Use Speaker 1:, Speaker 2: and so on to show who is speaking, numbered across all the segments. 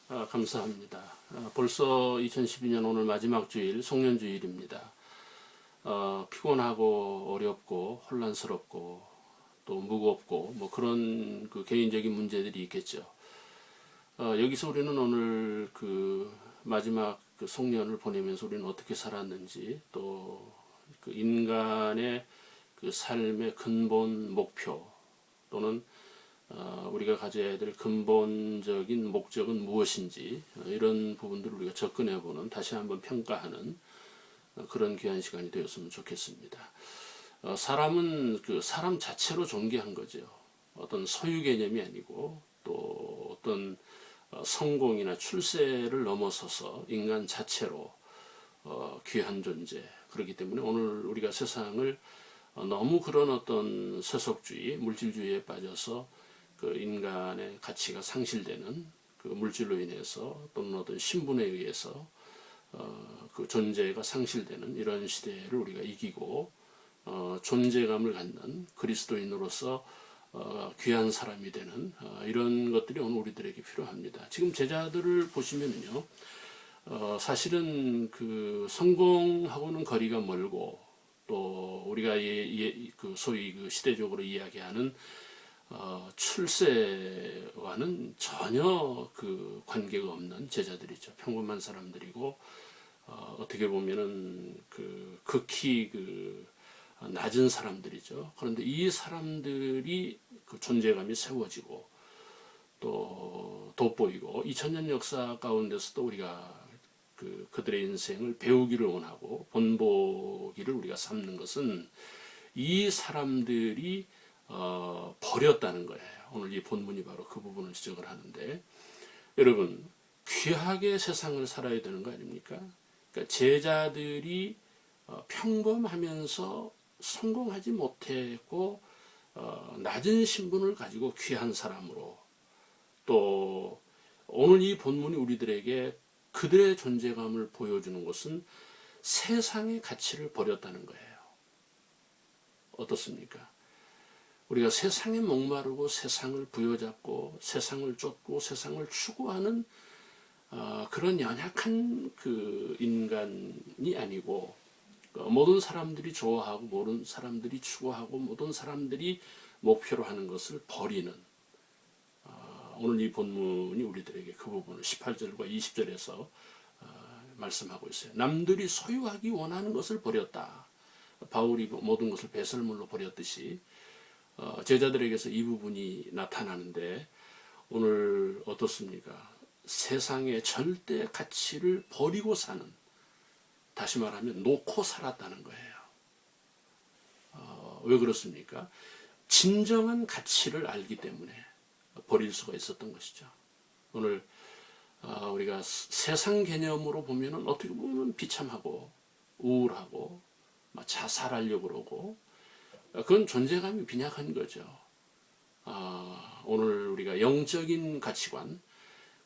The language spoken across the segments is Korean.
Speaker 1: 감사합니다. 벌써 2012년 오늘 마지막 주일, 송년주일입니다. 피곤하고 어렵고 혼란스럽고 또 무겁고 뭐 그런 그 개인적인 문제들이 있겠죠. 여기서 우리는 오늘 그 마지막 그 송년을 보내면서 우리는 어떻게 살았는지 또 그 인간의 그 삶의 근본 목표 또는 우리가 가져야 될 근본적인 목적은 무엇인지 이런 부분들을 우리가 접근해보는 다시 한번 평가하는 그런 귀한 시간이 되었으면 좋겠습니다. 사람은 그 사람 자체로 존귀한 거죠. 어떤 소유 개념이 아니고 또 어떤 성공이나 출세를 넘어서서 인간 자체로 귀한 존재. 그렇기 때문에 오늘 우리가 세상을 너무 그런 어떤 세속주의, 물질주의에 빠져서 그 인간의 가치가 상실되는 그 물질로 인해서 또는 어떤 신분에 의해서 그 존재가 상실되는 이런 시대를 우리가 이기고 존재감을 갖는 그리스도인으로서 귀한 사람이 되는 이런 것들이 오늘 우리들에게 필요합니다. 지금 제자들을 보시면은요, 사실은 그 성공하고는 거리가 멀고 또 우리가 그 소위 그 시대적으로 이야기하는 출세와는 전혀 그 관계가 없는 제자들이죠. 평범한 사람들이고 어떻게 보면은 그 극히 그 낮은 사람들이죠. 그런데 이 사람들이 그 존재감이 세워지고 또 돋보이고 2000년 역사 가운데서도 우리가 그들의 인생을 배우기를 원하고 본보기를 우리가 삼는 것은 이 사람들이 버렸다는 거예요. 오늘 이 본문이 바로 그 부분을 지적을 하는데, 여러분 귀하게 세상을 살아야 되는 거 아닙니까? 그러니까 제자들이 평범하면서 성공하지 못했고 낮은 신분을 가지고 귀한 사람으로, 또 오늘 이 본문이 우리들에게 그들의 존재감을 보여주는 것은 세상의 가치를 버렸다는 거예요. 어떻습니까? 우리가 세상에 목마르고 세상을 부여잡고 세상을 쫓고 세상을 추구하는 그런 연약한 그 인간이 아니고 모든 사람들이 좋아하고 모든 사람들이 추구하고 모든 사람들이 목표로 하는 것을 버리는, 오늘 이 본문이 우리들에게 그 부분을 18절과 20절에서 말씀하고 있어요. 남들이 소유하기 원하는 것을 버렸다. 바울이 모든 것을 배설물로 버렸듯이 제자들에게서 이 부분이 나타나는데, 오늘 어떻습니까? 세상의 절대 가치를 버리고 사는, 다시 말하면 놓고 살았다는 거예요. 왜 그렇습니까? 진정한 가치를 알기 때문에 버릴 수가 있었던 것이죠. 오늘 우리가 세상 개념으로 보면은 어떻게 보면 비참하고 우울하고 자살하려고 그러고 그건 존재감이 빈약한 거죠. 오늘 우리가 영적인 가치관,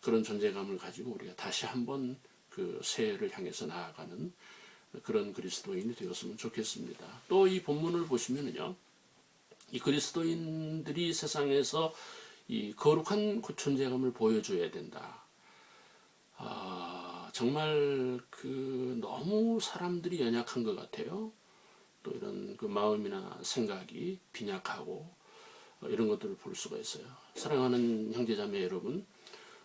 Speaker 1: 그런 존재감을 가지고 우리가 다시 한번 그 새해를 향해서 나아가는 그런 그리스도인이 되었으면 좋겠습니다. 또 이 본문을 보시면은요, 이 그리스도인들이 세상에서 이 거룩한 존재감을 보여줘야 된다. 정말 그 너무 사람들이 연약한 것 같아요. 또 이런 그 마음이나 생각이 빈약하고 이런 것들을 볼 수가 있어요. 사랑하는 형제자매 여러분,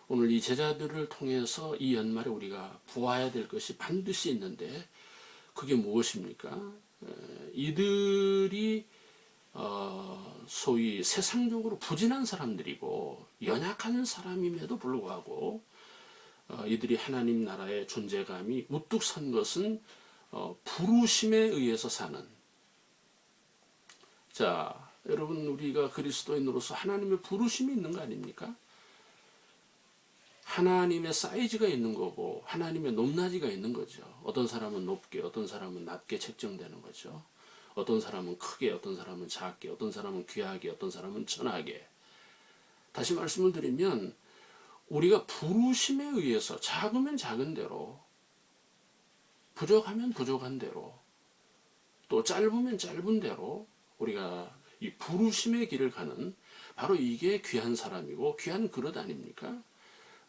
Speaker 1: 오늘 이 제자들을 통해서 이 연말에 우리가 보아야 될 것이 반드시 있는데, 그게 무엇입니까? 이들이 소위 세상적으로 부진한 사람들이고 연약한 사람임에도 불구하고 이들이 하나님 나라의 존재감이 우뚝 선 것은 부르심에 의해서 사는, 자 여러분, 우리가 그리스도인으로서 하나님의 부르심이 있는 거 아닙니까? 하나님의 사이즈가 있는 거고 하나님의 높낮이가 있는 거죠. 어떤 사람은 높게, 어떤 사람은 낮게 책정되는 거죠. 어떤 사람은 크게, 어떤 사람은 작게, 어떤 사람은 귀하게, 어떤 사람은 천하게. 다시 말씀을 드리면 우리가 부르심에 의해서 작으면 작은 대로, 부족하면 부족한 대로, 또 짧으면 짧은 대로 우리가 이 부르심의 길을 가는, 바로 이게 귀한 사람이고 귀한 그릇 아닙니까?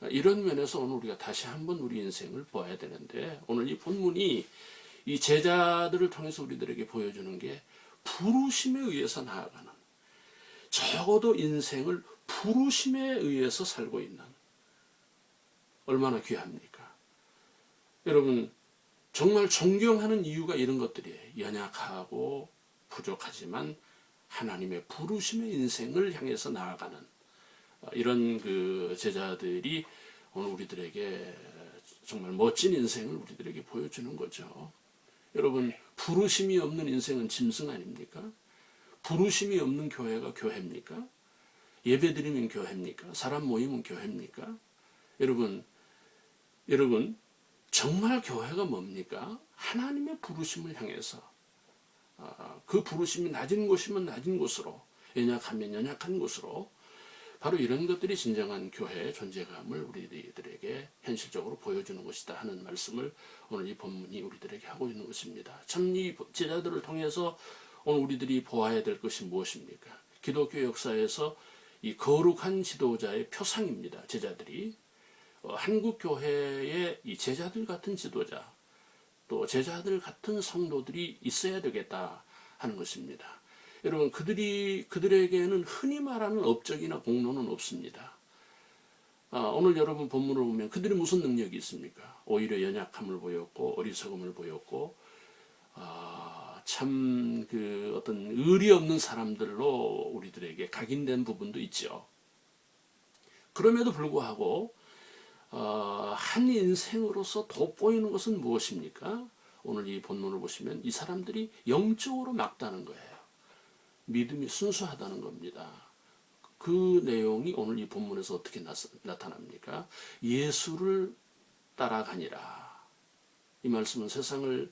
Speaker 1: 이런 면에서 오늘 우리가 다시 한번 우리 인생을 보아야 되는데, 오늘 이 본문이 이 제자들을 통해서 우리들에게 보여주는 게 부르심에 의해서 나아가는, 적어도 인생을 부르심에 의해서 살고 있는, 얼마나 귀합니까? 여러분, 정말 존경하는 이유가 이런 것들이에요. 연약하고 부족하지만 하나님의 부르심의 인생을 향해서 나아가는 이런 그 제자들이 오늘 우리들에게 정말 멋진 인생을 우리들에게 보여주는 거죠. 여러분, 부르심이 없는 인생은 짐승 아닙니까? 부르심이 없는 교회가 교회입니까? 예배드리면 교회입니까? 사람 모이면 교회입니까? 여러분, 정말 교회가 뭡니까? 하나님의 부르심을 향해서, 그 부르심이 낮은 곳이면 낮은 곳으로, 연약하면 연약한 곳으로, 바로 이런 것들이 진정한 교회의 존재감을 우리들에게 현실적으로 보여주는 것이다 하는 말씀을 오늘 이 본문이 우리들에게 하고 있는 것입니다. 참 이 제자들을 통해서 오늘 우리들이 보아야 될 것이 무엇입니까? 기독교 역사에서 이 거룩한 지도자의 표상입니다. 제자들이. 한국 교회에 이 제자들 같은 지도자, 또 제자들 같은 성도들이 있어야 되겠다 하는 것입니다. 여러분, 그들에게는 흔히 말하는 업적이나 공로는 없습니다. 오늘 여러분 본문을 보면 그들이 무슨 능력이 있습니까? 오히려 연약함을 보였고 어리석음을 보였고 참 그 어떤 의리 없는 사람들로 우리들에게 각인된 부분도 있죠. 그럼에도 불구하고 한 인생으로서 돋보이는 것은 무엇입니까? 오늘 이 본문을 보시면 이 사람들이 영적으로 맑다는 거예요. 믿음이 순수하다는 겁니다. 그 내용이 오늘 이 본문에서 어떻게 나타납니까? 예수를 따라가니라. 이 말씀은 세상을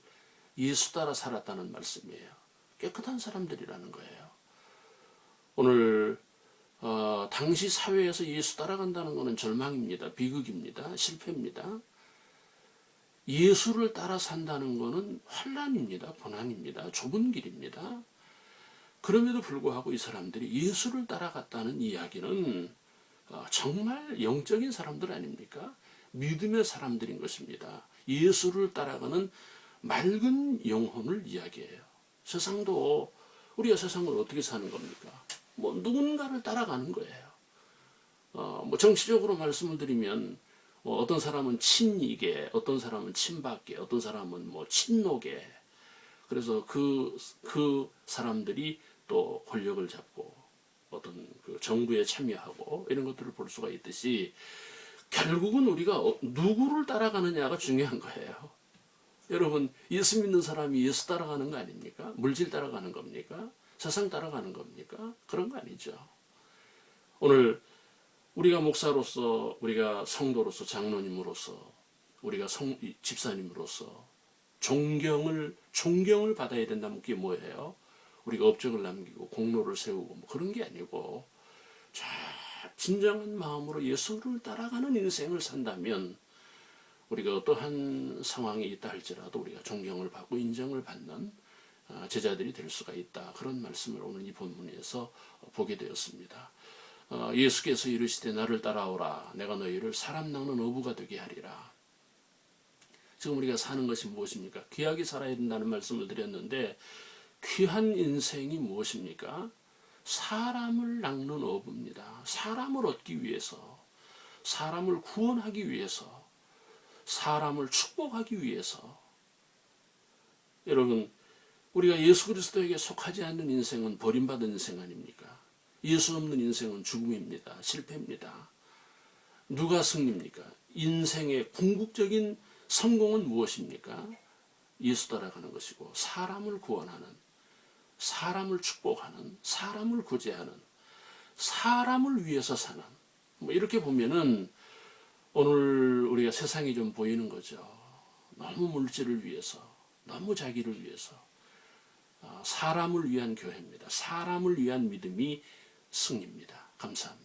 Speaker 1: 예수 따라 살았다는 말씀이에요. 깨끗한 사람들이라는 거예요. 오늘 당시 사회에서 예수 따라간다는 것은 절망입니다. 비극입니다. 실패입니다. 예수를 따라 산다는 것은 환난입니다. 고난입니다. 좁은 길입니다. 그럼에도 불구하고 이 사람들이 예수를 따라갔다는 이야기는 정말 영적인 사람들 아닙니까? 믿음의 사람들인 것입니다. 예수를 따라가는 맑은 영혼을 이야기해요. 세상도, 우리가 세상을 어떻게 사는 겁니까? 뭐 누군가를 따라가는 거예요. 뭐 정치적으로 말씀을 드리면 어떤 사람은 친이계, 어떤 사람은 친박계, 어떤 사람은 뭐 친노계. 그래서 그 사람들이 또 권력을 잡고 어떤 그 정부에 참여하고 이런 것들을 볼 수가 있듯이, 결국은 우리가 누구를 따라가느냐가 중요한 거예요. 여러분, 예수 믿는 사람이 예수 따라가는 거 아닙니까? 물질 따라가는 겁니까? 세상 따라가는 겁니까? 그런 거 아니죠. 오늘 우리가 목사로서, 우리가 성도로서, 장로님으로서, 우리가 집사님으로서 존경을 받아야 된다면 그게 뭐예요? 우리가 업적을 남기고 공로를 세우고 뭐 그런 게 아니고, 진정한 마음으로 예수를 따라가는 인생을 산다면 우리가 어떠한 상황이 있다 할지라도 우리가 존경을 받고 인정을 받는 제자들이 될 수가 있다. 그런 말씀을 오늘 이 본문에서 보게 되었습니다. 예수께서 이르시되 나를 따라오라. 내가 너희를 사람 낚는 어부가 되게 하리라. 지금 우리가 사는 것이 무엇입니까? 귀하게 살아야 된다는 말씀을 드렸는데, 귀한 인생이 무엇입니까? 사람을 낚는 어부입니다. 사람을 얻기 위해서, 사람을 구원하기 위해서, 사람을 축복하기 위해서. 여러분, 우리가 예수 그리스도에게 속하지 않는 인생은 버림받은 인생 아닙니까? 예수 없는 인생은 죽음입니다. 실패입니다. 누가 승리입니까? 인생의 궁극적인 성공은 무엇입니까? 예수 따라가는 것이고, 사람을 구원하는, 사람을 축복하는, 사람을 구제하는, 사람을 위해서 사는, 뭐 이렇게 보면은 오늘 우리가 세상이 좀 보이는 거죠. 너무 물질을 위해서, 너무 자기를 위해서. 사람을 위한 교회입니다. 사람을 위한 믿음이 승리입니다. 감사합니다.